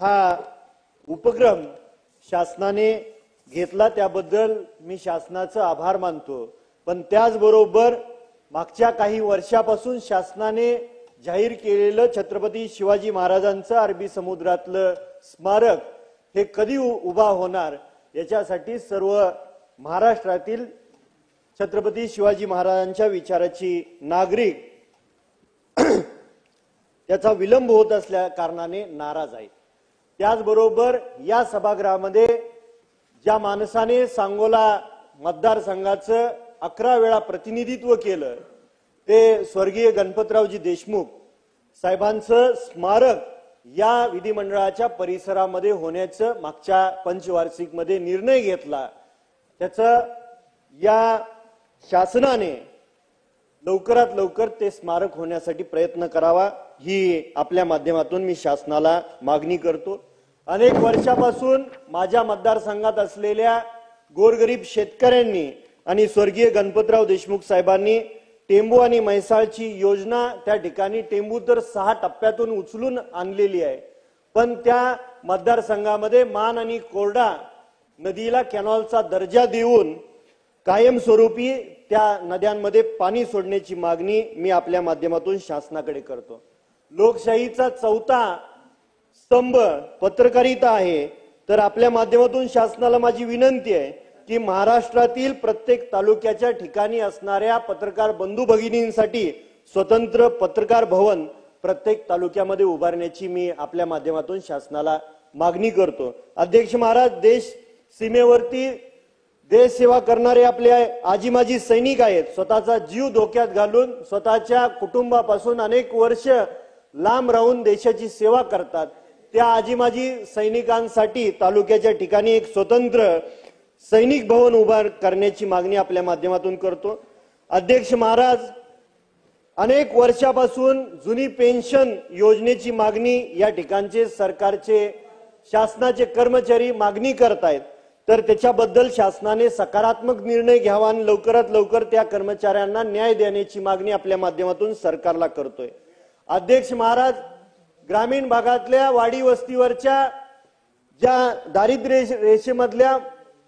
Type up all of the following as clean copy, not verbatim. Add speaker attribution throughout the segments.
Speaker 1: हा उपक्रम शासनाने घेतला त्याबद्दल मी शासनाचे आभार मानतो। पण त्याचबरोबर मागच्या काही वर्षापासून शासनाने जाहीर केलेलं छत्रपती शिवाजी महाराजांचं अरबी समुद्रातलं स्मारक हे कधी उभा होणार याच्यासाठी सर्व महाराष्ट्रातील छत्रपती शिवाजी महाराजांच्या विचाराची नागरिक त्याचा विलंब होत असल्या कारणाने नाराज आहेत। त्याचबरोबर या सभागृहामध्ये ज्या माणसाने सांगोला मतदारसंघाचं 11 वेळा प्रतिनिधित्व केलं ते स्वर्गीय गणपतरावजी देशमुख साहेबांचं स्मारक या विधिमंडळाच्या परिसरामध्ये होण्याचं मागच्या पंचवार्षिक मध्ये निर्णय घेतला। त्याचं या शासनाने लवकरात लवकर ते स्मारक होण्यासाठी प्रयत्न करावा ही आपल्या माध्यमातून मी शासनाला मागणी करतो। अनेक वर्षापासून माझ्या मतदारसंघात असलेल्या गोरगरीब शेतकऱ्यांनी आणि स्वर्गीय गणपतराव देशमुख साहेबांनी टेंबू आणि म्हैसाळची योजना त्या ठिकाणी टेंबू तर 6 टप्प्यातून उचलून आणलेली आहे, पण त्या मतदारसंघामध्ये मान आणि कोरडा नदीला कॅनॉलचा दर्जा देऊन कायमस्वरूपी त्या नद्यांमध्ये पाणी सोडण्याची मागणी मी आपल्या माध्यमातून शासनाकडे करतो। लोकशाहीचा चौथा स्तंभ पत्रकारिता आहे, तर आपल्या माध्यमातून शासनाला माझी विनंती आहे की महाराष्ट्रातील प्रत्येक तालुक्याच्या ठिकाणी असणाऱ्या पत्रकार बंधू भगिनींसाठी स्वतंत्र पत्रकार भवन प्रत्येक तालुक्यामध्ये उभारण्याची मी आपल्या माध्यमातून शासनाला मागणी करतो। अध्यक्ष महाराज, देश सीमेवरती देश सेवा करणारे आपले आजी माजी सैनिक आहेत, स्वतःचा जीव धोक्यात घालून स्वतःच्या कुटुंबापासून अनेक वर्ष लांब राहून देशाची सेवा करतात। त्या आजी माजी सैनिकांसाठी तालुक्याच्या ठिकाणी एक स्वतंत्र सैनिक भवन उभा करण्याची मागणी आपल्या माध्यमातून करतो। अध्यक्ष महाराज, अनेक वर्षापासून जुनी पेन्शन योजनेची मागणी या ठिकाणचे सरकारचे शासनाचे कर्मचारी मागणी करतायत, तर त्याच्याबद्दल शासनाने सकारात्मक निर्णय घ्यावा आणि लवकरात लवकर त्या कर्मचाऱ्यांना न्याय देण्याची मागणी आपल्या माध्यमातून सरकारला करतोय। अध्यक्ष महाराज, ग्रामीण भागातल्या वाडी वस्तीवरच्या ज्या दारिद्र्य रेषेमधल्या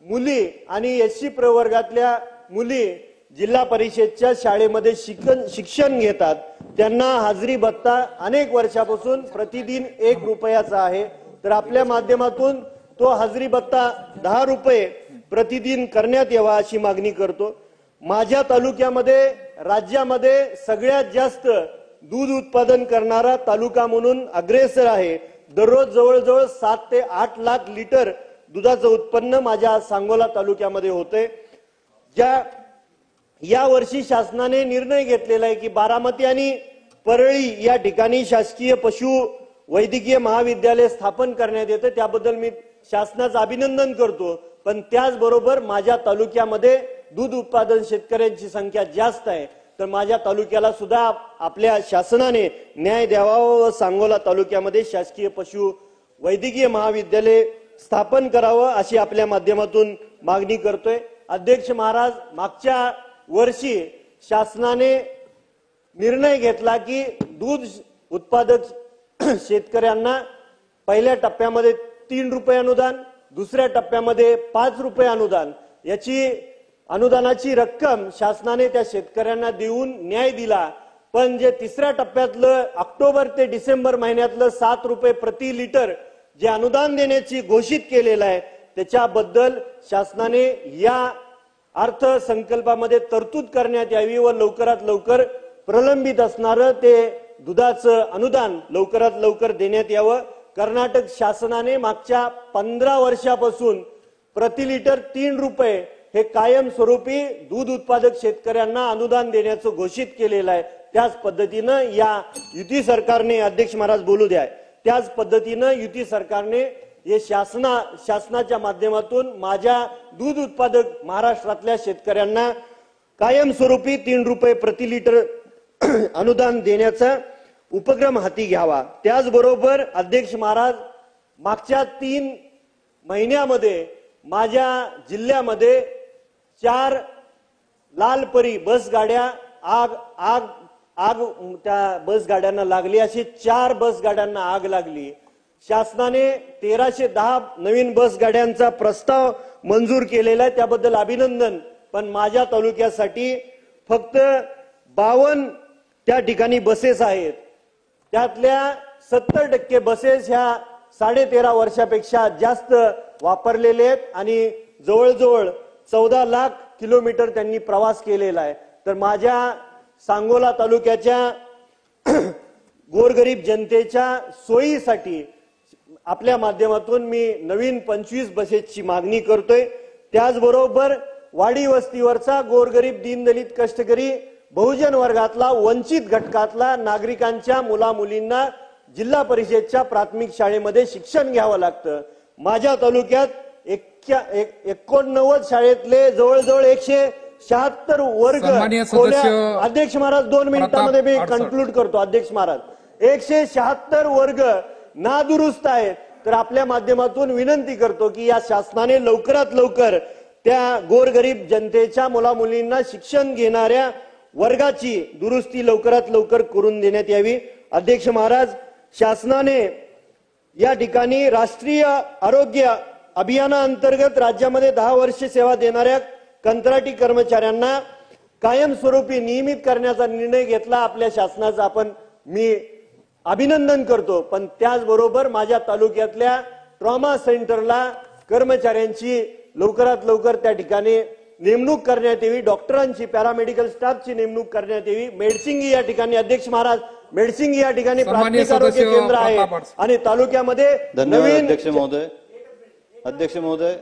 Speaker 1: मुली आणि एससी प्रवर्गातल्या मुली जिल्हा परिषदच्या शाळेमध्ये शिक्षण घेतात, त्यांना हाजरी भत्ता अनेक वर्षापासून प्रतिदिन 1 रुपयाचा आहे, तर आपल्या माध्यमातून तो हाजरी भत्ता 10 रुपये प्रतिदिन करण्यात यावा अशी मागणी करतो। माझ्या तालुक्यामध्ये राज्यामध्ये सगळ्यात जास्त दूध उत्पादन करणारा तालुका म्हणून अग्रेसर आहे। दररोज जवळजवळ 7 ते 8 लाख लिटर दुधाचं उत्पन्न माझ्या सांगोला तालुक्यामध्ये होते। या वर्षी शासनाने निर्णय घेतलेला आहे की बारामती आणि परळी या ठिकाणी शासकीय पशु वैद्यकीय महाविद्यालय स्थापन करण्यात येते, त्याबद्दल मी शासनाचं अभिनंदन करतो। पण त्याचबरोबर माझ्या तालुक्यामध्ये दूध उत्पादन शेतकऱ्यांची संख्या जास्त आहे, तर माझ्या तालुक्याला सुद्धा आपल्या शासनाने न्याय द्यावा व सांगोला तालुक्यामध्ये शासकीय पशु वैद्यकीय महाविद्यालय स्थापन करावं अशी आपल्या माध्यमातून मागणी करतोय। अध्यक्ष महाराज, मागच्या वर्षी शासनाने निर्णय घेतला की दूध उत्पादक शेतकऱ्यांना पहिल्या टप्प्यामध्ये 3 रुपये अनुदान, दुसऱ्या टप्प्यामध्ये 5 रुपये अनुदान, याची अनुदानाची रक्कम शासनाने त्या शेतकऱ्यांना देऊन न्याय दिला। पण जे तिसऱ्या टप्प्यातलं ऑक्टोबर ते डिसेंबर महिन्यातलं 7 रुपये प्रति लिटर जे अनुदान देण्याची घोषित केलेलं आहे, त्याच्याबद्दल शासनाने या अर्थसंकल्पामध्ये तरतूद करण्यात यावी व लवकरात लवकर प्रलंबित असणारं ते दुधाचं अनुदान लवकरात लवकर देण्यात यावं। कर्नाटक शासनाने मागच्या 15 वर्षापासून प्रति लिटर 3 रुपये हे कायमस्वरूपी दूध उत्पादक शेतकऱ्यांना अनुदान देण्याचं घोषित केलेलं आहे। त्याच पद्धतीनं या युती सरकारने, अध्यक्ष महाराज बोलू द्या, त्याच पद्धतीनं युती सरकारने हे शासनाच्या माध्यमातून माझ्या दूध उत्पादक महाराष्ट्रातल्या शेतकऱ्यांना कायमस्वरूपी 3 रुपये प्रति लिटर अनुदान देण्याचा उपक्रम हाती घ्यावा। त्याचबरोबर अध्यक्ष महाराज, मागच्या 3 महिन्यामध्ये माझ्या जिल्ह्यामध्ये 4 लालपरी बस गाड्या आग त्या बस गाड्यांना लागली, अशी 4 बस गाड्यांना आग लागली। शासनाने 1310 नवीन बस गाड्यांचा प्रस्ताव मंजूर केलेला आहे, त्याबद्दल अभिनंदन. पण माझ्या तालुक्यासाठी फक्त 52 त्या ठिकाणी बसेस आहेत. त्यातल्या 70% बसेस ह्या 13.5 वर्षापेक्षा जास्त वापरलेले आहेत आणि जवळजवळ 14 लाख किलोमीटर त्यांनी प्रवास केलेला आहे. तर माझ्या सांगोला तालुक्याच्या गोरगरीब जनतेच्या सोयीसाठी आपल्या माध्यमातून मी नवीन 25 बसेसची मागणी करतोय. त्याचबरोबर वाडी वस्तीवरचा गोरगरीब दीनदलित कष्टकरी बहुजन वर्गातला वंचित घटकातला नागरिकांच्या मुलामुलींना जिल्हा परिषदच्या प्राथमिक शाळेमध्ये शिक्षण घ्यावं लागतं. माझ्या तालुक्यात 89 शाळेतले जवळजवळ 176 वर्ग अध्यक्ष महाराज 2 मिनिटांमध्ये मी कन्क्लूड करतो. अध्यक्ष महाराज 176 वर्ग नादुरुस्त आहेत. तर आपल्या माध्यमातून विनंती करतो की या शासनाने लवकरात लवकर त्या गोरगरीब जनतेच्या मुलामुलींना शिक्षण घेणाऱ्या वर्गाची दुरुस्ती लवकरात लवकर करून देण्यात यावी. अध्यक्ष महाराज, शासनाने या ठिकाणी राष्ट्रीय आरोग्य अभियानाअंतर्गत राज्यामध्ये 10 वर्ष सेवा देणाऱ्या कंत्राटी कर्मचाऱ्यांना कायमस्वरूपी नियमित करण्याचा निर्णय घेतला. आपल्या शासनाचा मी अभिनंदन करतो. पण त्याचबरोबर माझ्या तालुक्यातल्या ट्रॉमा सेंटरला कर्मचाऱ्यांची लवकरात लवकर त्या ठिकाणी नेमणूक करण्यात यावी. डॉक्टरांची, पॅरामेडिकल स्टाफची नेमणूक करण्यात यावी. मेडसिंगी या ठिकाणी अध्यक्ष महाराज मेडसिंगी या ठिकाणी प्राथमिक आरोग्य केंद्र आहे आणि तालुक्यामध्ये
Speaker 2: धन्यवाद अध्यक्ष महोदय.